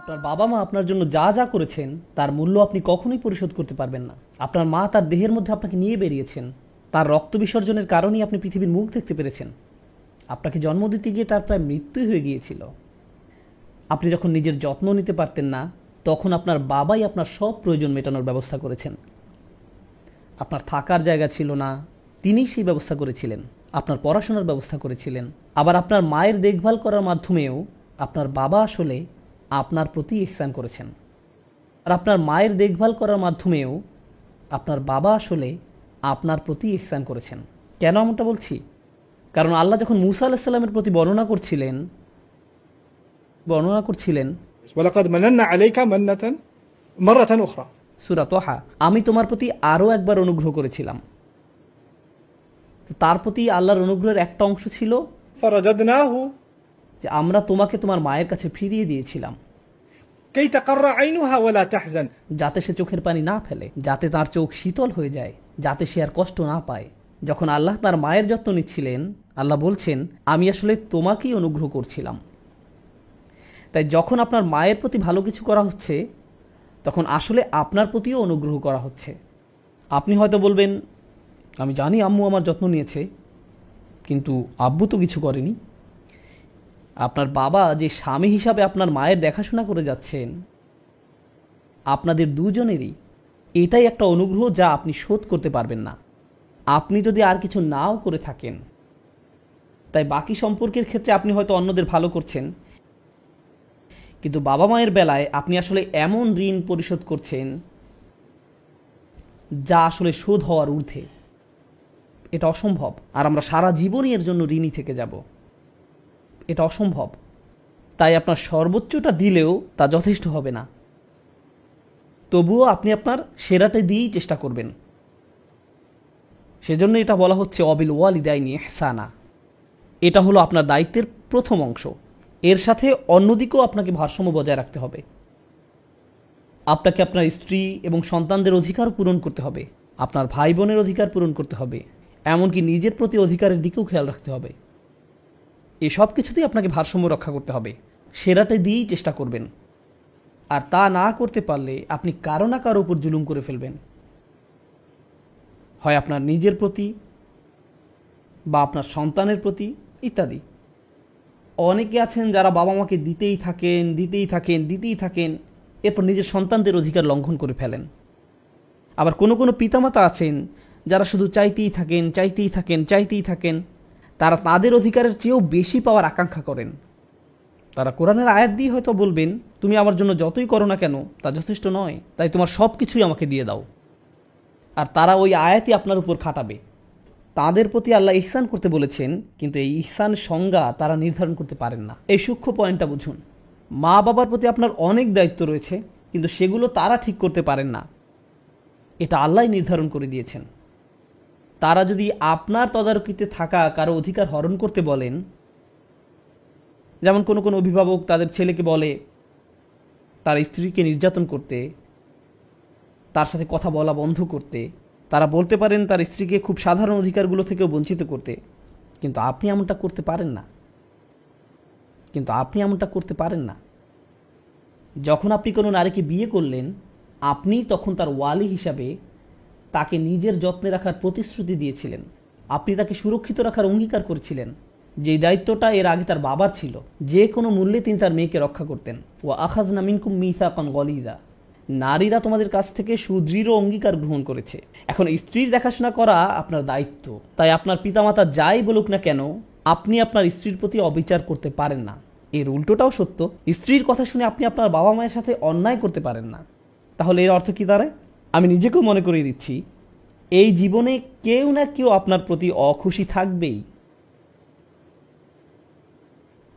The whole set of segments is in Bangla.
আপনার বাবা মা আপনার জন্য যা যা করেছেন তার মূল্য আপনি কখনোই পরিশোধ করতে পারবেন না। আপনার মা তার দেহের মধ্যে আপনাকে নিয়ে বেরিয়েছেন, তার রক্ত বিসর্জনের কারণেই আপনি পৃথিবীর মুখ দেখতে পেরেছেন। আপনাকে জন্ম দিতে গিয়ে তার প্রায় মৃত্যুই হয়ে গিয়েছিল। আপনি যখন নিজের যত্ন নিতে পারতেন না, তখন আপনার বাবাই আপনার সব প্রয়োজন মেটানোর ব্যবস্থা করেছেন। আপনার থাকার জায়গা ছিল না, তিনিই সেই ব্যবস্থা করেছিলেন। আপনার পড়াশোনার ব্যবস্থা করেছিলেন। আবার আপনার মায়ের দেখভাল করার মাধ্যমেও আপনার বাবা আসলে আপনার প্রতি ইহসান করেছেন। আর আপনার মায়ের দেখভাল করার মাধ্যমেও আপনার বাবা আসলে আপনার প্রতি ইহসান করেছেন। কেন এমনটা বলছি? কারণ আল্লাহ যখন মূসা আলাইহিস সালামের প্রতি বর্ণনা করছিলেন ওয়ালাকাদ মানান্না আলাইকা মান্নাতান মারাতান উখরা, সূরা তাহা, আমি তোমার প্রতি আরও একবার অনুগ্রহ করেছিলাম। তো তার প্রতি আল্লাহর অনুগ্রহের একটা অংশ ছিল ফারাদাদনাহু যে আমরা তোমাকে তোমার মায়ের কাছে ফিরিয়ে দিয়েছিলাম, কাই তাকাররা আইনুহা ওয়ালা তাহজান, যাতে সে চোখের পানি না ফেলে, যাতে তার চোখ শীতল হয়ে যায়, যাতে সে আর কষ্ট না পায়। যখন আল্লাহ তার মায়ের যত্ন নিচ্ছিলেন, আল্লাহ বলছেন আমি আসলে তোমাকেই অনুগ্রহ করছিলাম। তাই যখন আপনার মায়ের প্রতি ভালো কিছু করা হচ্ছে, তখন আসলে আপনার প্রতিও অনুগ্রহ করা হচ্ছে। আপনি হয়তো বলবেন আমি জানি আম্মু আমার যত্ন নিয়েছে, কিন্তু আব্বু তো কিছু করেনি। আপনার বাবা যে স্বামী হিসাবে আপনার মায়ের দেখাশোনা করে যাচ্ছেন, আপনাদের দুজনেরই এটাই একটা অনুগ্রহ যা আপনি শোধ করতে পারবেন না, আপনি যদি আর কিছু নাও করে থাকেন। তাই বাকি সম্পর্কের ক্ষেত্রে আপনি হয়তো অন্যদের ভালো করছেন, কিন্তু বাবা মায়ের বেলায় আপনি আসলে এমন ঋণ পরিশোধ করছেন যা আসলে শোধ হওয়ার ঊর্ধ্বে। এটা অসম্ভব। আর আমরা সারা জীবনই এর জন্য ঋণী থেকে যাব, এটা অসম্ভব। তাই আপনার সর্বোচ্চটা দিলেও তা যথেষ্ট হবে না। তবুও আপনি আপনার সেরাটা দিয়েই চেষ্টা করবেন। সেজন্য এটা বলা হচ্ছে অবিল ওয়ালিদাইনি ইহসানা। এটা হলো আপনার দায়িত্বের প্রথম অংশ। এর সাথে অন্যদিকেও আপনাকে ভারসাম্য বজায় রাখতে হবে। আপনাকে আপনার স্ত্রী এবং সন্তানদের অধিকার পূরণ করতে হবে, আপনার ভাই বোনের অধিকার পূরণ করতে হবে, এমনকি নিজের প্রতি অধিকারের দিকেও খেয়াল রাখতে হবে। এসব কিছুতেই আপনাকে ভারসাম্য রক্ষা করতে হবে। সেরাটা দিয়েই চেষ্টা করবেন। আর তা না করতে পারলে আপনি কারো না কারো উপর জুলুম করে ফেলবেন, হয় আপনার নিজের প্রতি বা আপনার সন্তানের প্রতি ইত্যাদি। অনেকে আছেন যারা বাবা মাকে দিতেই থাকেন, এরপর নিজের সন্তানদের অধিকার লঙ্ঘন করে ফেলেন। আবার কোনো কোনো পিতামাতা আছেন যারা শুধু চাইতেই থাকেন, তারা তাদের অধিকারের চেয়েও বেশি পাওয়ার আকাঙ্ক্ষা করেন। তারা কোরআনের আয়াত দিয়ে হয়তো বলবেন তুমি আমার জন্য যতই করো না কেন তা যথেষ্ট নয়, তাই তোমার সব কিছুই আমাকে দিয়ে দাও। আর তারা ওই আয়াতই আপনার উপর খাটাবে। তাদের প্রতি আল্লাহ ইহসান করতে বলেছেন, কিন্তু এই ইহসান সংজ্ঞা তারা নির্ধারণ করতে পারেন না। এই সূক্ষ্ম পয়েন্টটা বুঝুন। মা বাবার প্রতি আপনার অনেক দায়িত্ব রয়েছে, কিন্তু সেগুলো তারা ঠিক করতে পারেন না। এটা আল্লাহ নির্ধারণ করে দিয়েছেন। তারা যদি আপনার তদারকিতে থাকা কারো অধিকার হরণ করতে বলেন, যেমন কোনো কোনো অভিভাবক তাদের ছেলেকে বলে তার স্ত্রীকে নির্যাতন করতে, তার সাথে কথা বলা বন্ধ করতে, তারা বলতে পারেন তার স্ত্রীকে খুব সাধারণ অধিকারগুলো থেকেও বঞ্চিত করতে, কিন্তু আপনি এমনটা করতে পারেন না। যখন আপনি কোনো নারীকে বিয়ে করলেন, আপনি তখন তার ওয়ালি হিসাবে তাকে নিজের যত্নে রাখার প্রতিশ্রুতি দিয়েছিলেন। আপনি তাকে সুরক্ষিত রাখার অঙ্গীকার করেছিলেন, যেই দায়িত্বটা এর আগে তার বাবার ছিল। যে কোনো মূল্যে তিনি তার মেয়েকে রক্ষা করতেন। ওয়া আখাযনা মিনকুম মিসাকান গলিযা, নারীরা তোমাদের কাছ থেকে সুদৃঢ় অঙ্গীকার গ্রহণ করেছে। এখন স্ত্রীর দেখাশোনা করা আপনার দায়িত্ব। তাই আপনার পিতামাতা যাই বলুক না কেন, আপনি আপনার স্ত্রীর প্রতি অবিচার করতে পারেন না। এর উল্টোটাও সত্য, স্ত্রীর কথা শুনে আপনি আপনার বাবা মায়ের সাথে অন্যায় করতে পারেন না। তাহলে এর অর্থ কী দাঁড়ায়? আমি নিজেকেও মনে করিয়ে দিচ্ছি, এই জীবনে কেউ না কেউ আপনার প্রতি অখুশি থাকবেই।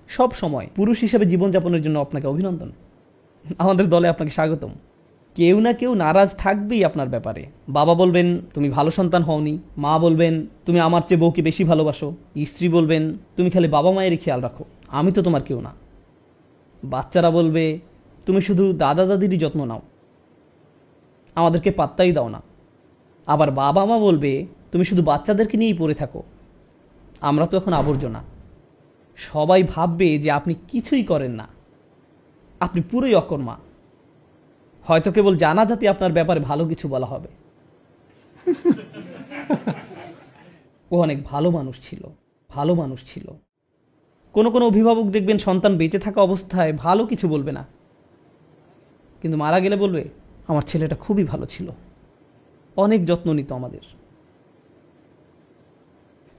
সব সময় পুরুষ হিসেবে জীবনযাপনের জন্য আপনাকে অভিনন্দন, আমাদের দলে আপনাকে স্বাগতম। কেউ না কেউ নারাজ থাকবেই আপনার ব্যাপারে। বাবা বলবেন তুমি ভালো সন্তান হওনি, মা বলবেন তুমি আমার চেয়ে বউকে বেশি ভালোবাসো, স্ত্রী বলবেন তুমি খালি বাবা মায়েরই খেয়াল রাখো, আমি তো তোমার কেউ না। বাচ্চারা বলবে তুমি শুধু দাদা দাদিরই যত্ন নাও, আমাদেরকে পাত্তাই দাও না। আবার বাবা মা বলবে তুমি শুধু বাচ্চাদেরকে নিয়েই পড়ে থাকো, আমরা তো এখন আবর্জনা। সবাই ভাববে যে আপনি কিছুই করেন না। আপনি পুরোই অকর্মা। হয়তো কেবল জানাজাতি আপনার ব্যাপারে ভালো কিছু বলা হবে। ও অনেক ভালো মানুষ ছিল, ভালো মানুষ ছিল। কোনো কোনো অভিভাবক দেখবেন সন্তান বেঁচে থাকা অবস্থায় ভালো কিছু বলবে না, কিন্তু মারা গেলে বলবে আমার ছেলেটা খুবই ভালো ছিল, অনেক যত্ন নিত আমাদের।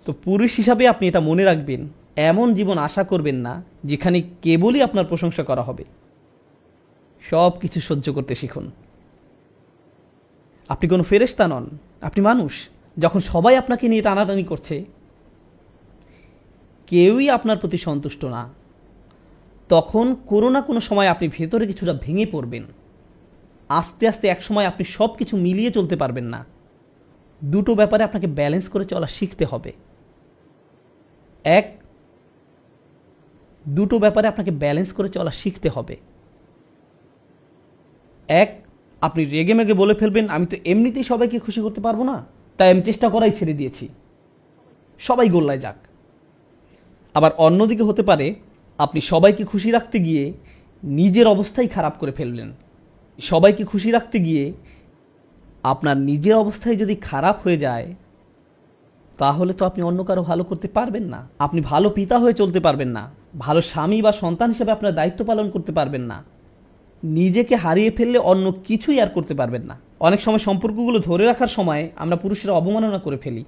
তো পুরুষ হিসাবে আপনি এটা মনে রাখবেন, এমন জীবন আশা করবেন না যেখানে কেবলই আপনার প্রশংসা করা হবে। সব কিছু সহ্য করতে শিখুন। আপনি কোনো ফেরেশতা নন, আপনি মানুষ। যখন সবাই আপনাকে নিয়ে টানাটানি করছে, কেউই আপনার প্রতি সন্তুষ্ট না, তখন কোনো না কোনো সময় আপনি ভেতরে কিছুটা ভেঙে পড়বেন। আস্তে আস্তে এক সময় আপনি সব কিছু মিলিয়ে চলতে পারবেন না। দুটো ব্যাপারে আপনাকে ব্যালেন্স করে চলা শিখতে হবে। দুটো ব্যাপারে আপনাকে ব্যালেন্স করে চলা শিখতে হবে। আপনি রেগে মেগে বলে ফেলবেন আমি তো এমনিতেই সবাইকে খুশি করতে পারবো না, তাই আমি চেষ্টা করাই ছেড়ে দিয়েছি, সবাই গোল্লায় যাক। আবার অন্যদিকে হতে পারে আপনি সবাইকে খুশি রাখতে গিয়ে নিজের অবস্থাই খারাপ করে ফেললেন। সবাইকে খুশি রাখতে গিয়ে আপনার নিজের অবস্থায় যদি খারাপ হয়ে যায়, তাহলে তো আপনি অন্য কারো ভালো করতে পারবেন না। আপনি ভালো পিতা হয়ে চলতে পারবেন না, ভালো স্বামী বা সন্তান হিসেবে আপনার দায়িত্ব পালন করতে পারবেন না। নিজেকে হারিয়ে ফেললে অন্য কিছুই আর করতে পারবেন না। অনেক সময় সম্পর্কগুলো ধরে রাখার সময় আমরা পুরুষেরা অবমাননা করে ফেলি।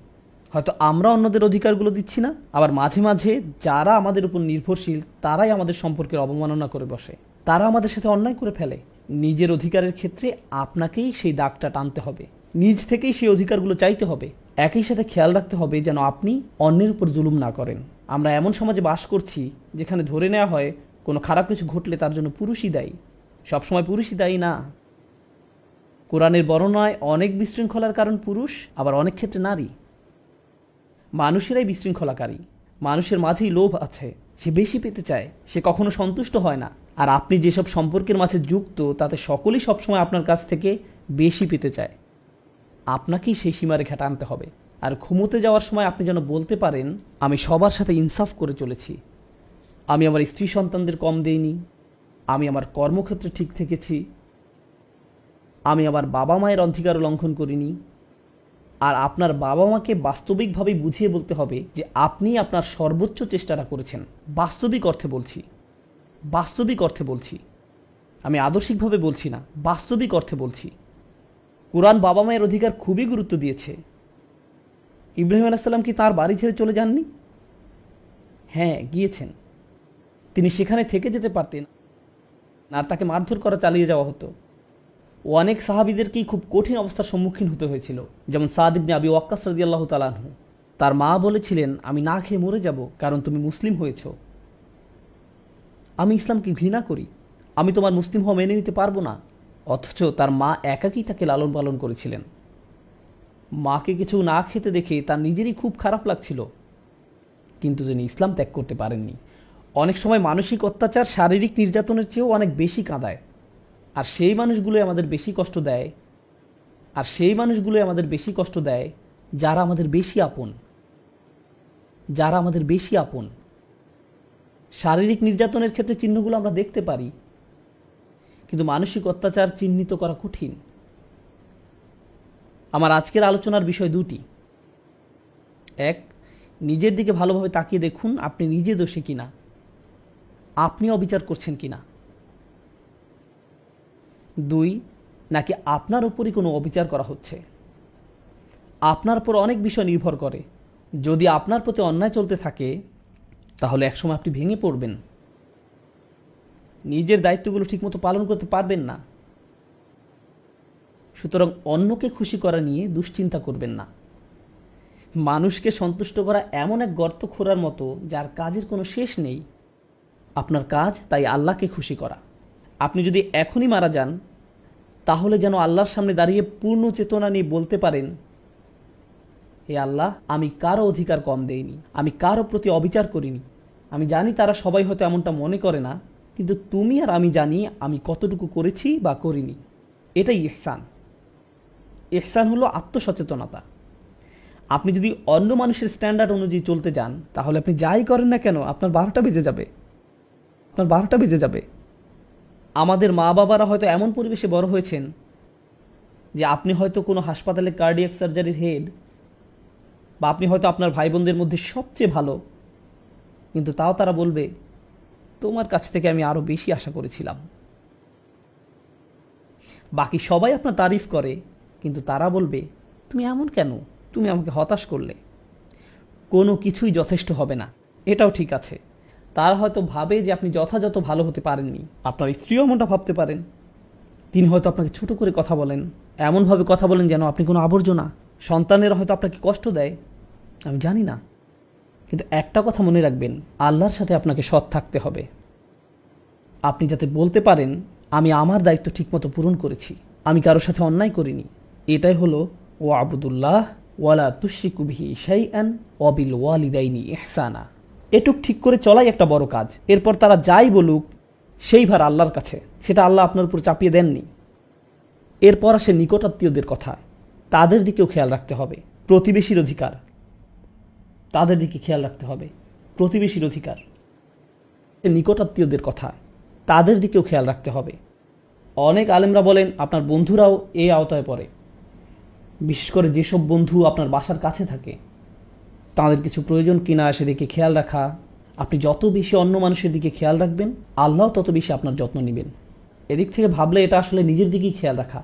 হয়তো আমরা অন্যদের অধিকারগুলো দিচ্ছি না, আবার মাঝে মাঝে যারা আমাদের উপর নির্ভরশীল তারাই আমাদের সম্পর্কের অবমাননা করে বসে, তারা আমাদের সাথে অন্যায় করে ফেলে। নিজের অধিকারের ক্ষেত্রে আপনাকেই সেই দাগটা টানতে হবে, নিজ থেকেই সেই অধিকারগুলো চাইতে হবে। একই সাথে খেয়াল রাখতে হবে যেন আপনি অন্যের উপর জুলুম না করেন। আমরা এমন সমাজে বাস করছি যেখানে ধরে নেওয়া হয় কোনো খারাপ কিছু ঘটলে তার জন্য পুরুষই দায়ী। সবসময় পুরুষই দায়ী না। কোরআনের বর্ণনায় অনেক বিশৃঙ্খলার কারণ পুরুষ, আবার অনেক ক্ষেত্রে নারী। মানুষেরাই বিশৃঙ্খলাকারী। মানুষের মাঝেই লোভ আছে, সে বেশি পেতে চায়, সে কখনো সন্তুষ্ট হয় না। আর আপনি যেসব সম্পর্কের মাঝে যুক্ত তাতে সকলেই সবসময় আপনার কাছ থেকে বেশি পেতে চায়। আপনাকেই সেই সীমারেখা টানতে হবে। আর ঘুমোতে যাওয়ার সময় আপনি যেন বলতে পারেন আমি সবার সাথে ইনসাফ করে চলেছি, আমি আমার স্ত্রী সন্তানদের কম দেইনি, আমি আমার কর্মক্ষেত্রে ঠিক থেকেছি, আমি আমার বাবা মায়ের অধিকার লঙ্ঘন করিনি। আর আপনার বাবা মাকে বাস্তবিকভাবেই বুঝিয়ে বলতে হবে যে আপনি আপনার সর্বোচ্চ চেষ্টাটা করেছেন। বাস্তবিক অর্থে বলছি, বাস্তবিক অর্থে বলছি, আমি আদর্শিকভাবে বলছি না, বাস্তবিক অর্থে বলছি। কোরআন বাবা মায়ের অধিকার খুবই গুরুত্ব দিয়েছে। ইব্রাহিম আলাইহিস সালাম কি তাঁর বাড়ি ছেড়ে চলে যাননি? হ্যাঁ, গিয়েছেন। তিনি সেখানে থেকে যেতে পারতেন, আর তাকে মারধর করা চালিয়ে যাওয়া হতো। অনেক সাহাবীদেরকেই খুব কঠিন অবস্থার সম্মুখীন হতে হয়েছিল, যেমন সাদ ইবনে আবি ওয়াক্কাস রাদিয়াল্লাহু তাআলা আনহু। তার মা বলেছিলেন আমি না খেয়ে মরে যাব কারণ তুমি মুসলিম হয়েছ। আমি ইসলামকে ঘৃণা করি, আমি তোমার মুসলিম হওয়া মেনে নিতে পারবো না। অথচ তার মা একাকী তাকে লালন পালন করেছিলেন। মাকে কিছু না খেতে দেখে তার নিজেরই খুব খারাপ লাগছিল, কিন্তু তিনি ইসলাম ত্যাগ করতে পারেননি। অনেক সময় মানসিক অত্যাচার শারীরিক নির্যাতনের চেয়েও অনেক বেশি কাঁদায়, আর সেই মানুষগুলোই আমাদের বেশি কষ্ট দেয়, যারা আমাদের বেশি আপন, যারা আমাদের বেশি আপন। শারীরিক নির্যাতনের ক্ষেত্রে চিহ্নগুলো আমরা দেখতে পারি, কিন্তু মানসিক অত্যাচার চিহ্নিত করা কঠিন। আমার আজকের আলোচনার বিষয় দুটি। এক, নিজের দিকে ভালোভাবে তাকিয়ে দেখুন আপনি নিজে দোষী কিনা, আপনি অবিচার করছেন কিনা। দুই, নাকি আপনার উপরই কোনো অবিচার করা হচ্ছে। আপনার উপর অনেক বিষয় নির্ভর করে। যদি আপনার প্রতি অন্যায় চলতে থাকে তাহলে একসময় আপনি ভেঙে পড়বেন, নিজের দায়িত্বগুলো ঠিকমতো পালন করতে পারবেন না। সুতরাং অন্যকে খুশি করা নিয়ে দুশ্চিন্তা করবেন না। মানুষকে সন্তুষ্ট করা এমন এক গর্ত খোঁড়ার মতো যার কাজের কোনো শেষ নেই। আপনার কাজ তাই আল্লাহকে খুশি করা। আপনি যদি এখনই মারা যান তাহলে যেন আল্লাহর সামনে দাঁড়িয়ে পূর্ণ চেতনা নিয়ে বলতে পারেন হে আল্লাহ, আমি কারো অধিকার কম দেইনি, আমি কারো প্রতি অবিচার করিনি। আমি জানি তারা সবাই হয়তো এমনটা মনে করে না, কিন্তু তুমি আর আমি জানি আমি কতটুকু করেছি বা করিনি। এটাই ইহসান। ইহসান হলো আত্মসচেতনতা। আপনি যদি অন্য মানুষের স্ট্যান্ডার্ড অনুযায়ী চলতে যান তাহলে আপনি যাই করেন না কেন আপনার 12টা বেজে যাবে, আমাদের মা বাবারা হয়তো এমন পরিবেশে বড় হয়েছেন যে আপনি হয়তো কোনো হাসপাতালে কার্ডিয়াক সার্জারির হেড, বা আপনি হয়তো আপনার ভাই বোনদের মধ্যে সবচেয়ে ভালো, কিন্তু তাও তারা বলবে তোমার কাছ থেকে আমি আরও বেশি আশা করেছিলাম। বাকি সবাই আপনার তারিফ করে, কিন্তু তারা বলবে তুমি এমন কেন, তুমি আমাকে হতাশ করলে, কোনো কিছুই যথেষ্ট হবে না। এটাও ঠিক আছে, তারা হয়তো ভাবে যে আপনি যথাযথ ভালো হতে পারেননি। আপনার স্ত্রীও এমনটা ভাবতে পারেন। তিনি হয়তো আপনাকে ছোট করে কথা বলেন, এমনভাবে কথা বলেন যেন আপনি কোনো আবর্জনা। সন্তানেরা হয়তো আপনাকে কষ্ট দেয়, আমি জানি না, কিন্তু একটা কথা মনে রাখবেন, আল্লাহর সাথে আপনাকে সৎ থাকতে হবে। আপনি যাতে বলতে পারেন আমি আমার দায়িত্ব ঠিকমতো পূরণ করেছি, আমি কারোর সাথে অন্যায় করিনি। এটাই হলো ও আবুদুল্লাহ ওয়ালা তুশরিকু বিহি শাইআন ওয়া বিল ওয়ালিদাইনি ইহসানা। এটুক ঠিক করে চলাই একটা বড় কাজ। এরপর তারা যাই বলুক সেই ভার আল্লাহর কাছে, সেটা আল্লাহ আপনার উপর চাপিয়ে দেননি। এরপর আসে নিকটাত্মীয়দের কথা, তাদের দিকেও খেয়াল রাখতে হবে। প্রতিবেশীর অধিকার, তাদের দিকে খেয়াল রাখতে হবে। প্রতিবেশীর অধিকার, নিকটাত্মীয়দের কথা, তাদের দিকেও খেয়াল রাখতে হবে। অনেক আলেমরা বলেন আপনার বন্ধুরাও এই আওতায় পড়ে, বিশেষ করে যেসব বন্ধু আপনার বাসার কাছে থাকে, তাদের কিছু প্রয়োজন কিনা সেদিকে খেয়াল রাখা। আপনি যত বেশি অন্য মানুষের দিকে খেয়াল রাখবেন, আল্লাহ তত বেশি আপনার যত্ন নেবেন। এদিক থেকে ভাবলে এটা আসলে নিজের দিকেই খেয়াল রাখা।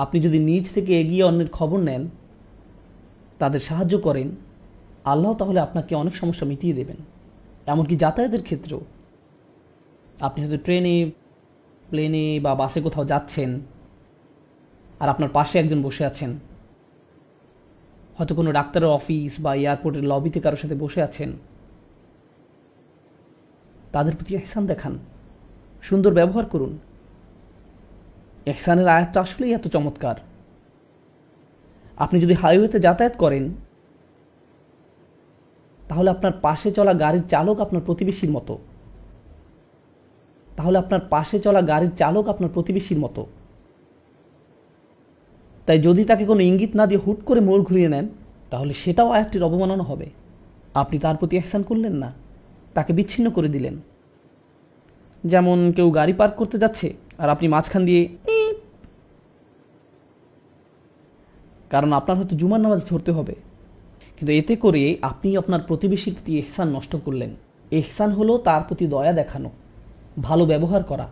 আপনি যদি নিজ থেকে এগিয়ে অন্যের খবর নেন, তাদের সাহায্য করেন, আল্লাহ তাহলে আপনাকে অনেক সমস্যা মিটিয়ে দেবেন। এমনকি যাতায়াতের ক্ষেত্রেও, আপনি হয়তো ট্রেনে, প্লেনে বা বাসে কোথাও যাচ্ছেন, আর আপনার পাশে একজন বসে আছেন, হয়তো কোনো ডাক্তারের অফিস বা এয়ারপোর্টের লবিতে কারোর সাথে বসে আছেন, তাদের প্রতি ইহসান দেখান, সুন্দর ব্যবহার করুন। ইহসানের আয়াতটা আসলেই এত চমৎকার। আপনি যদি হাইওয়েতে যাতায়াত করেন, তাহলে আপনার পাশে চলা গাড়ির চালক আপনার প্রতিবেশীর মতো, তাই যদি তাকে কোনো ইঙ্গিত না দিয়ে হুট করে মোড় ঘুরিয়ে নেন, তাহলে সেটাও আয়াতটির অবমাননা হবে। আপনি তার প্রতি ইহসান করলেন না, তাকে বিচ্ছিন্ন করে দিলেন। যেমন কেউ গাড়ি পার্ক করতে যাচ্ছে আর আপনি মাঝখান দিয়ে, কারণ আপনার হয়তো জুমার নামাজ ধরতে হবে, কিন্তু এতে করে আপনি আপনার প্রতিবেশীর প্রতি ইহসান নষ্ট করলেন। ইহসান হলো তার প্রতি দয়া দেখানো, ভালো ব্যবহার করা।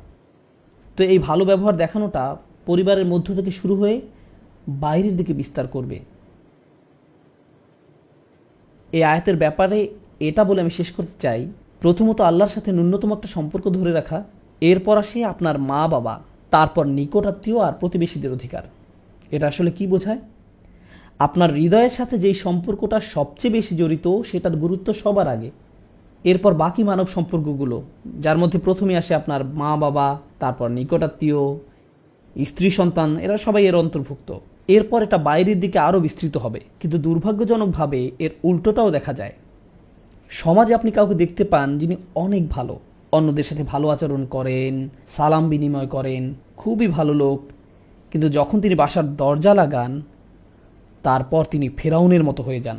তো এই ভালো ব্যবহার দেখানোটা পরিবারের মধ্য থেকে শুরু হয়ে বাইরের দিকে বিস্তার করবে। এই আয়াতের ব্যাপারে এটা বলে আমি শেষ করতে চাই, প্রথমত আল্লাহর সাথে ন্যূনতম একটা সম্পর্ক ধরে রাখা, এরপর আসে আপনার মা বাবা, তারপর নিকটাত্মীয় আর প্রতিবেশীদের অধিকার। এটা আসলে কি বোঝায়? আপনার হৃদয়ের সাথে যেই সম্পর্কটা সবচেয়ে বেশি জড়িত, সেটার গুরুত্ব সবার আগে, এরপর বাকি মানব সম্পর্কগুলো, যার মধ্যে প্রথমে আসে আপনার মা বাবা, তারপর নিকটাত্মীয়, স্ত্রী সন্তান, এরা সবাই এর অন্তর্ভুক্ত। এরপর এটা বাইরের দিকে আরও বিস্তৃত হবে। কিন্তু দুর্ভাগ্যজনকভাবে এর উল্টোটাও দেখা যায়। সমাজে আপনি কাউকে দেখতে পান যিনি অনেক ভালো, অন্যদের সাথে ভালো আচরণ করেন, সালাম বিনিময় করেন, খুবই ভালো লোক, কিন্তু যখন তিনি বাসার দরজা লাগান, তারপর তিনি ফেরাউনের মতো হয়ে যান।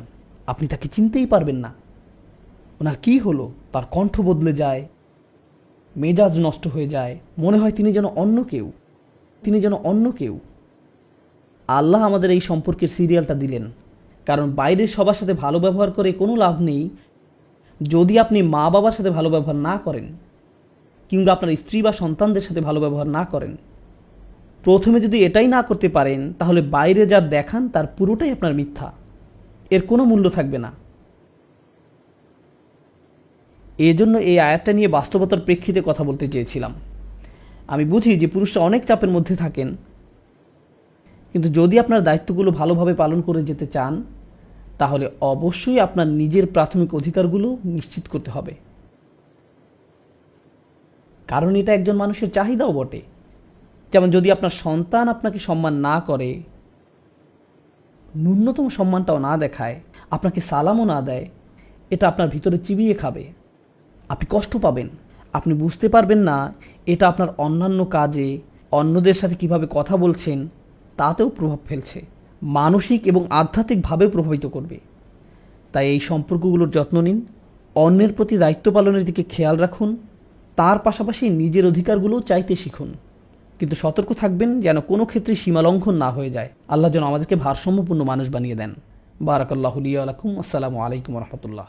আপনি তাকে চিনতেই পারবেন না। ওনার কি হলো? তার কণ্ঠ বদলে যায়, মেজাজ নষ্ট হয়ে যায়, মনে হয় তিনি যেন অন্য কেউ। আল্লাহ আমাদের এই সম্পর্কের সিরিয়ালটা দিলেন, কারণ বাইরের সবার সাথে ভালো ব্যবহার করে কোনো লাভ নেই যদি আপনি মা বাবার সাথে ভালো ব্যবহার না করেন, কিংবা আপনার স্ত্রী বা সন্তানদের সাথে ভালো ব্যবহার না করেন। প্রথমে যদি এটাই না করতে পারেন, তাহলে বাইরে যা দেখান তার পুরোটাই আপনার মিথ্যা, এর কোনো মূল্য থাকবে না। এজন্য এই আয়াতটা নিয়ে বাস্তবতার প্রেক্ষিতে কথা বলতে চেয়েছিলাম। আমি বুঝি যে পুরুষরা অনেক চাপের মধ্যে থাকেন, কিন্তু যদি আপনার দায়িত্বগুলো ভালোভাবে পালন করে যেতে চান, তাহলে অবশ্যই আপনার নিজের প্রাথমিক অধিকারগুলো নিশ্চিত করতে হবে, কারণ এটা একজন মানুষের চাহিদাও বটে। যেমন যদি আপনার সন্তান আপনাকে সম্মান না করে, ন্যূনতম সম্মানটাও না দেখায়, আপনাকে সালামও না দেয়, এটা আপনার ভিতরে চিবিয়ে খাবে। আপনি কষ্ট পাবেন, আপনি বুঝতে পারবেন না এটা আপনার অন্যান্য কাজে, অন্যদের সাথে কিভাবে কথা বলছেন তাতেও প্রভাব ফেলছে, মানসিক এবং আধ্যাত্মিকভাবেও প্রভাবিত করবে। তাই এই সম্পর্কগুলোর যত্ন নিন, অন্যের প্রতি দায়িত্ব পালনের দিকে খেয়াল রাখুন, তার পাশাপাশি নিজের অধিকারগুলোও চাইতে শিখুন, কিন্তু সতর্ক থাকবেন যেন কোনো ক্ষেত্রে সীমালঙ্ঘন না হয়ে যায়। আল্লাহ যেন আমাদেরকে ভারসাম্যপূর্ণ মানুষ বানিয়ে দেন। বারাকাল্লাহু লি ওয়া লাকুম। আসসালামু আলাইকুম ওয়া রাহমাতুল্লাহ।